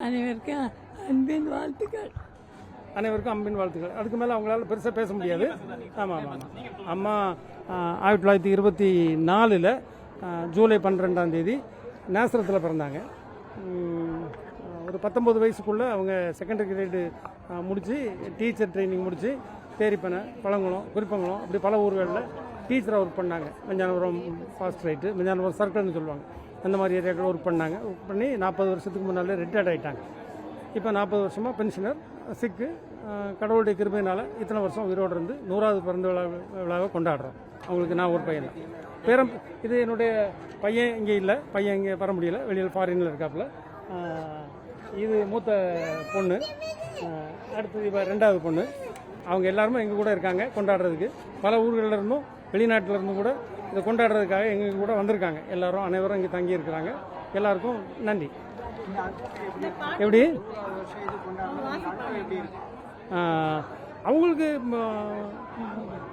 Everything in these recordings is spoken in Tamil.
அனைவருக்கும் அன்பின் வாழ்த்துக்கள். அனைவருக்கும் அன்பின் வாழ்த்துக்கள். அதுக்கு மேலே அவங்களால பெருசாக பேச முடியாது. ஆமாம் ஆமாம் அம்மா 1924 ஜூலை 12 நேசரத்தில் பிறந்தாங்க. ஒரு 19 வயசுக்குள்ளே அவங்க செகண்டரி கிரேடு முடித்து டீச்சர் ட்ரைனிங் முடித்து தேரிப்பனை, பழங்குளம், குறிப்பங்குளம் அப்படி பல ஊர்களில் டீச்சராக ஒர்க் பண்ணாங்க. மெஞ்ஞானபுரம் ஃபாஸ்ட் ரைட்டு, மெஞ்ஞானபுரம் சர்க்கிள்னு சொல்லுவாங்க. அந்த மாதிரி ஏரியாக்கள் ஒர்க் பண்ணாங்க. ஒர்க் பண்ணி 40 வருஷத்துக்கு முன்னாலே ரிட்டையர்ட் ஆகிட்டாங்க. இப்போ 40 வருஷமாக பென்ஷனர், சிக்கு. கடவுளுடைய கிருபையினால் இத்தனை வருஷம் உயிரோடு இருந்து 100வது பிறந்த விழாவை கொண்டாடுறோம். அவங்களுக்கு நான் ஒரு பையன் தான். பேரம் இது என்னுடைய பையன் இங்கே இல்லை, பையன் இங்கே வர முடியல, வெளியில் ஃபாரினில் இருக்காப்புல. இது மூத்த பொண்ணு, அடுத்தது இப்போ 2வது பொண்ணு. அவங்க எல்லாருமே எங்கள் கூட இருக்காங்க கொண்டாடுறதுக்கு. பல ஊர்களில் இருந்தும் வெளிநாட்டில் இருந்தும் கூட இதை கொண்டாடுறதுக்காக எங்கள் கூட வந்திருக்காங்க. எல்லாரும் அனைவரும் இங்கே தங்கி இருக்கிறாங்க. எல்லாருக்கும் நன்றி. எப்படி அவங்களுக்கு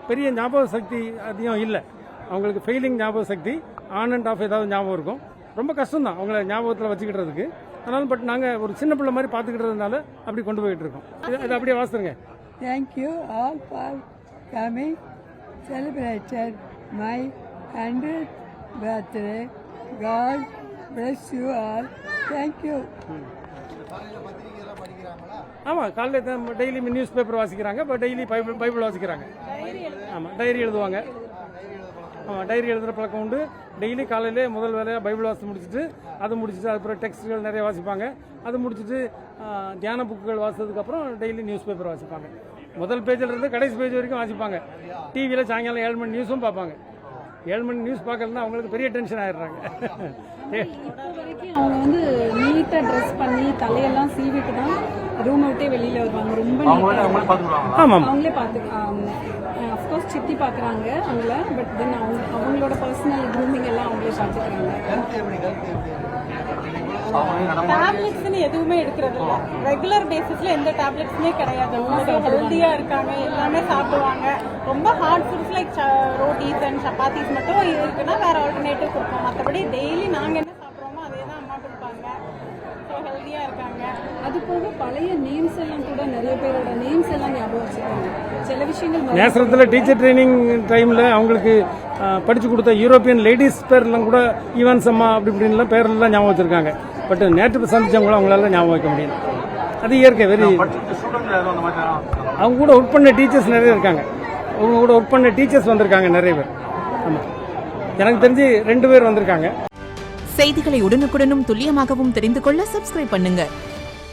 பெரிய ஞாபக சக்தி அதிகம் இல்லை. அவங்களுக்கு ஃபெயிலிங் ஞாபக சக்தி, ஆன் அண்ட் ஆஃப் ஏதாவது ஞாபகம் இருக்கும். ரொம்ப கஷ்டம்தான் அவங்கள ஞாபகத்தில் வச்சுக்கிட்டதுக்கு. அதனால பட் நாங்கள் ஒரு சின்ன பிள்ளை மாதிரி பார்த்துக்கிட்டதுனால அப்படி கொண்டு போயிட்டு இருக்கோம். இது அப்படியே வாசிருங்க. Thank you all for coming celebrated my 100th birthday. God bless you all. Thank you. ஆமாம், காலையில் டெய்லி நியூஸ் பேப்பர் வாசிக்கிறாங்க. இப்போ டெய்லி பைபிள் வாசிக்கிறாங்க. ஆமாம், டைரி எழுதுவாங்க. ஆமாம், டைரி எழுதுகிற பழக்கம் உண்டு. டெய்லி காலையிலே முதல் வேலையாக பைபிள் வாசி முடிச்சுட்டு அதுக்கப்புறம் டெக்ஸ்ட்டுகள் நிறைய வாசிப்பாங்க. அது முடிச்சுட்டு தியான புக்குகள் வாசித்ததுக்கப்புறம் டெய்லி நியூஸ் பேப்பர் வாசிப்பாங்க. முதல் பேஜில் இருந்து கடைசி பேஜ் வரைக்கும் வாசிப்பாங்க. டிவியில் சாயங்காலம் 7 மணி நியூஸும் பார்ப்பாங்க. 7 மணி நியூஸ் பார்க்கலன்னா அவங்களுக்கு பெரிய டென்ஷன் ஆயிடுறாங்க. அவங்க வந்து நீட்டாக ட்ரெஸ் பண்ணி தலையெல்லாம் சீவிட்டு தான் ரூமை விட்டே வெளியில் வருவாங்க. ரொம்ப அவங்களே பார்த்துக்கலாம். அஃப்கோர்ஸ் சித்தி பார்க்குறாங்க அவங்கள, பட் தென் அவங்களோட பர்சனல் க்ரூமிங் எல்லாம் அவங்களே பார்த்துக்கிறாங்க. டேப்லெட்ஸ்னு எதுவுமே எடுக்கிறது இல்லை. ரெகுலர் பேசிஸ்ல எந்த டேப்லெட்ஸுமே கிடையாது. ஹெல்த்தியா இருக்காங்க, எல்லாமே சாப்பிடுவாங்க. ரொம்ப hard foods like rotis and chapatis மட்டும் இருக்குன்னா வேற ஆல்டர்னேட்டிவ் கொடுப்போம். மற்றபடி டெய்லி நாங்கள் என்ன சாப்பிட்றோமோ அதே தான் அம்மா கொடுப்பாங்க. ஸோ ஹெல்த்தியா இருக்காங்க. அது போக பழைய நேம்ஸ் எல்லாம் கூட நிறைய பேரோட நேம்ஸ் எல்லாம் ஞாபகம் வச்சுருக்காங்க. சில விஷயங்கள் நேசரத்தில் டீச்சர் ட்ரைனிங் டைமில் அவங்களுக்கு படித்து கொடுத்த யூரோப்பியன் லேடிஸ் பேர்லாம் கூட ஈவான்ஸ் அம்மா அப்படி இப்படின்லாம் பேரெல்லாம் ஞாபகம் வச்சுருக்காங்க. பட் நேற்று சந்திச்சவங்களும் அவங்களால ஞாபகம் வைக்க முடியல. அது இயற்கை. வெரி அவங்க கூட ஒர்க் பண்ண டீச்சர்ஸ் நிறைய இருக்காங்க. அவங்க கூட ஒர்க் பண்ண டீச்சர்ஸ் வந்திருக்காங்க நிறைய பேர். ஆமாம், எனக்கு தெரிஞ்சு 2 பேர் வந்திருக்காங்க. செய்திகளை உடனுக்குடனும் துல்லியமாகவும் தெரிந்து கொள்ள சப்ஸ்கிரைப் பண்ணுங்க.